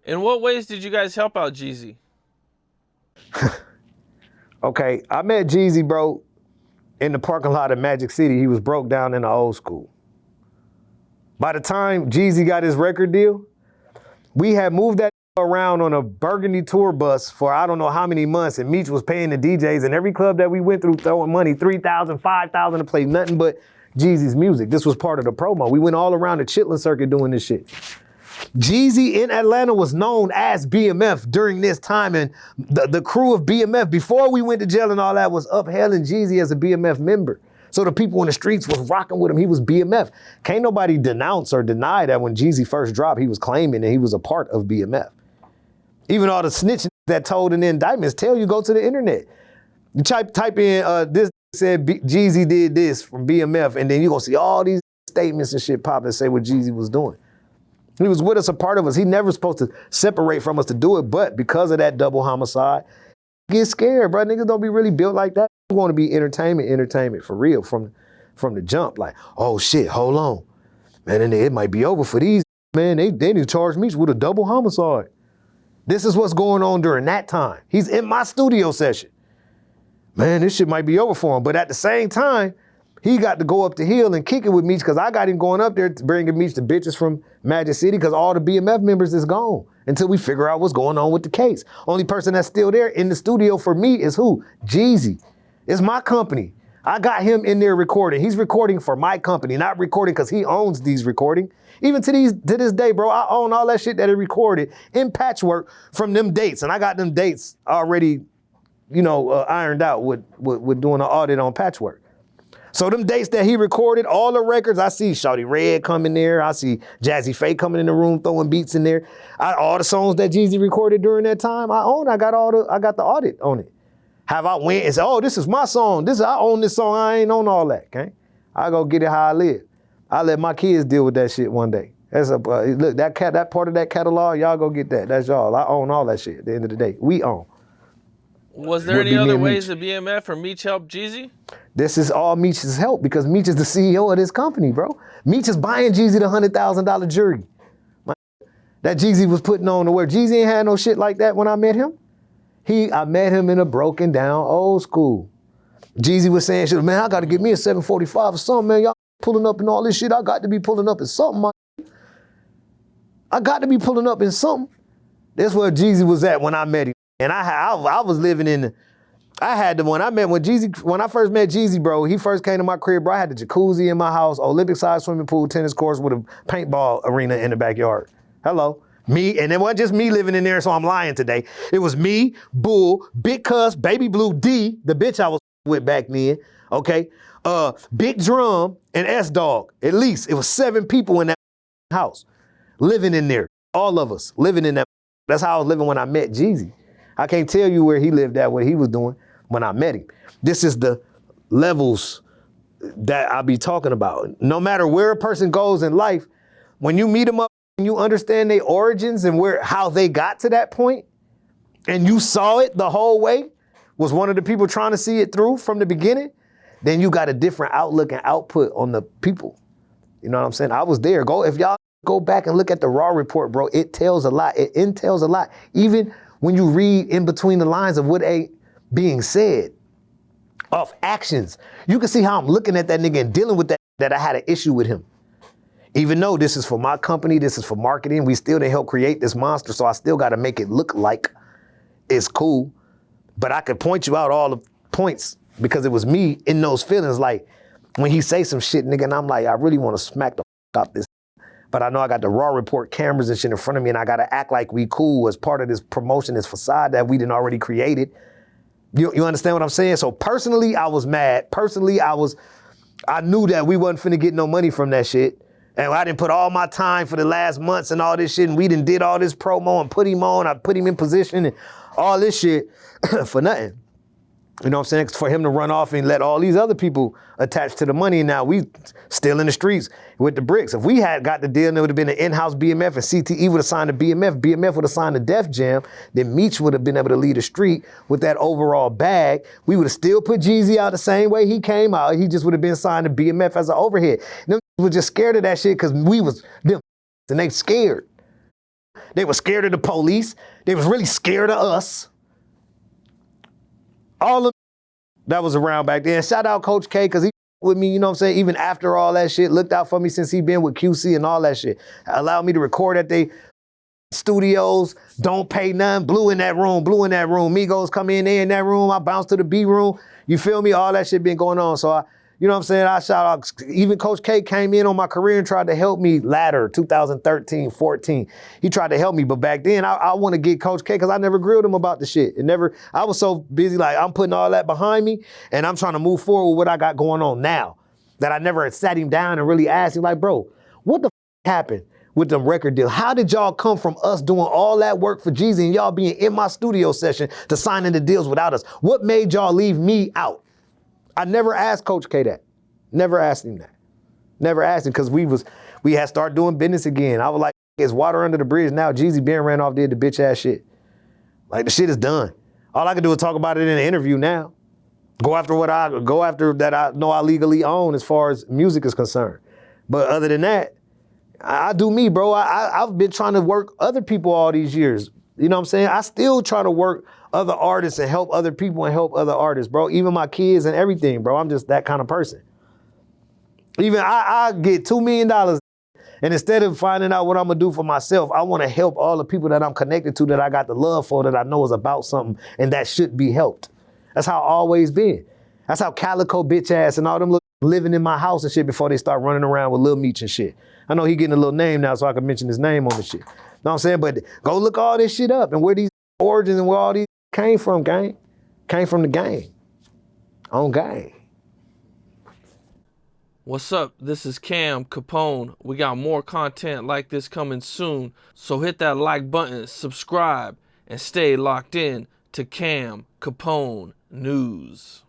In what ways did you guys help out Jeezy? Okay, I met Jeezy, bro, in the parking lot of Magic City. He was broke down in the old school. By the time Jeezy got his record deal, we had moved that around on a burgundy tour bus for I don't know how many months, and Meech was paying the DJs, and every club that we went through throwing money, $3,000, $5,000 to play nothing but Jeezy's music. This was part of the promo. We went all around the Chitlin circuit doing this shit. Jeezy in Atlanta was known as BMF during this time, and the crew of BMF, before we went to jail and all that, was uphailing Jeezy as a BMF member. So the people in the streets was rocking with him. He was BMF. Can't nobody denounce or deny that when Jeezy first dropped, he was claiming that he was a part of BMF. Even all the snitching that told in the indictments tell you, go to the internet. You type in, this said Jeezy did this from BMF, and then you're gonna see all these statements and shit pop and say what Jeezy was doing. He was with us, a part of us. He never supposed to separate from us to do it, but because of that double homicide, get scared, bro. Niggas don't be really built like that. You want to be entertainment for real from the jump. Like, oh shit, hold on. Man, and it might be over for these, man. They didn't charge me with a double homicide. This is what's going on during that time. He's in my studio session. Man, this shit might be over for him. But at the same time, he got to go up the hill and kick it with Meech because I got him going up there bringing Meech the bitches from Magic City because all the BMF members is gone until we figure out what's going on with the case. Only person that's still there in the studio for me is who? Jeezy. It's my company. I got him in there recording. He's recording for my company, not recording because he owns these recording. Even to this day, bro, I own all that shit that he recorded in patchwork from them dates. And I got them dates already, ironed out with doing an audit on patchwork. So them dates that he recorded, all the records, I see Shawty Red coming there. I see Jazzy Faye coming in the room throwing beats in there. All the songs that Jeezy recorded during that time, I own. I got the audit on it. Have I went and said, oh, this is my song. I own this song. I ain't on all that, okay? I go get it how I live. I let my kids deal with that shit one day. Look, that part of that catalog, y'all go get that. That's y'all. I own all that shit at the end of the day. We own. Was there any other ways that BMF or Meech helped Jeezy? This is all Meech's help because Meech is the CEO of this company, bro. Meech is buying Jeezy the $100,000 jury. That Jeezy was putting on to where Jeezy ain't had no shit like that when I met him. I met him in a broken down old school. Jeezy was saying shit, man, I got to get me a 745 or something, man. Y'all pulling up in all this shit. I got to be pulling up in something, man. I got to be pulling up in something. That's where Jeezy was at when I met him. And I was living when I first met Jeezy, bro, he first came to my crib, bro, I had the jacuzzi in my house, Olympic-sized swimming pool, tennis courts with a paintball arena in the backyard. Hello. Me, and it wasn't just me living in there, so I'm lying today. It was me, Bull, Big Cuss, Baby Blue, D, the bitch I was with back then, okay? Big Drum, and S-Dog. At least, it was 7 people in that house living in there. All of us living in that. That's how I was living when I met Jeezy. I can't tell you where he lived at, what he was doing when I met him. This is the levels that I be talking about. No matter where a person goes in life, when you meet them up and you understand their origins and how they got to that point, and you saw it the whole way, was one of the people trying to see it through from the beginning, then you got a different outlook and output on the people. You know what I'm saying? I was there. If y'all go back and look at the Raw report, bro, it tells a lot. It entails a lot. Even when you read in between the lines of what ain't being said, of actions, you can see how I'm looking at that nigga and dealing with that I had an issue with him. Even though this is for my company, this is for marketing, we still didn't help create this monster, so I still gotta make it look like it's cool. But I could point you out all the points because it was me in those feelings, like when he say some shit, nigga, and I'm like, I really wanna smack the out this. But I know I got the Raw report cameras and shit in front of me, and I gotta act like we cool as part of this promotion, this facade that we didn't already created. You understand what I'm saying? So personally, I was mad. Personally, I knew that we wasn't finna get no money from that shit. And I didn't put all my time for the last months and all this shit, and we done did all this promo and put him on, I put him in position and all this shit for nothing. You know what I'm saying? For him to run off and let all these other people attach to the money, and now we still in the streets with the bricks. If we had got the deal, it would have been an in-house BMF, and CTE would have signed a BMF, BMF would have signed a Def Jam, then Meech would have been able to lead the street with that overall bag. We would have still put Jeezy out the same way he came out. He just would have been signed to BMF as an overhead. Them was just scared of that shit because we was them, and they scared. They were scared of the police. They was really scared of us. All of that was around back then. Shout out Coach K, because he with me, you know what I'm saying? Even after all that shit, looked out for me since he been with QC and all that shit. Allowed me to record at they studios, don't pay none. Bleu in that room, Bleu in that room. Migos come in, they in that room. I bounce to the B room. You feel me? All that shit been going on. So you know what I'm saying? I shout out, even Coach K came in on my career and tried to help me ladder 2013, 14. He tried to help me, but back then I want to get Coach K because I never grilled him about the shit. I was so busy, like I'm putting all that behind me and I'm trying to move forward with what I got going on now that I never had sat him down and really asked him, like, bro, what the happened with the record deal? How did y'all come from us doing all that work for Jeezy and y'all being in my studio session to signing the deals without us? What made y'all leave me out? I never asked Coach K that. Never asked him that. Never asked him because we had started doing business again. I was like, it's water under the bridge now. Jeezy Ben ran off, did the bitch ass shit. Like the shit is done. All I can do is talk about it in an interview now. Go after that I know I legally own as far as music is concerned. But other than that, I do me, bro. I've been trying to work other people all these years. You know what I'm saying? I still try to work other artists and help other people and help other artists, bro. Even my kids and everything, bro. I'm just that kind of person. Even I get $2 million and instead of finding out what I'm gonna do for myself, I wanna help all the people that I'm connected to that I got the love for, that I know is about something and that should be helped. That's how I always been. That's how Calico bitch ass and all them living in my house and shit before they start running around with Lil Meech and shit. I know he getting a little name now so I can mention his name on the shit. Know what I'm saying? But go look all this shit up and where these origins and where all these came from, gang. Came from the gang. On gang. What's up? This is Cam Capone. We got more content like this coming soon. So hit that like button, subscribe, and stay locked in to Cam Capone News.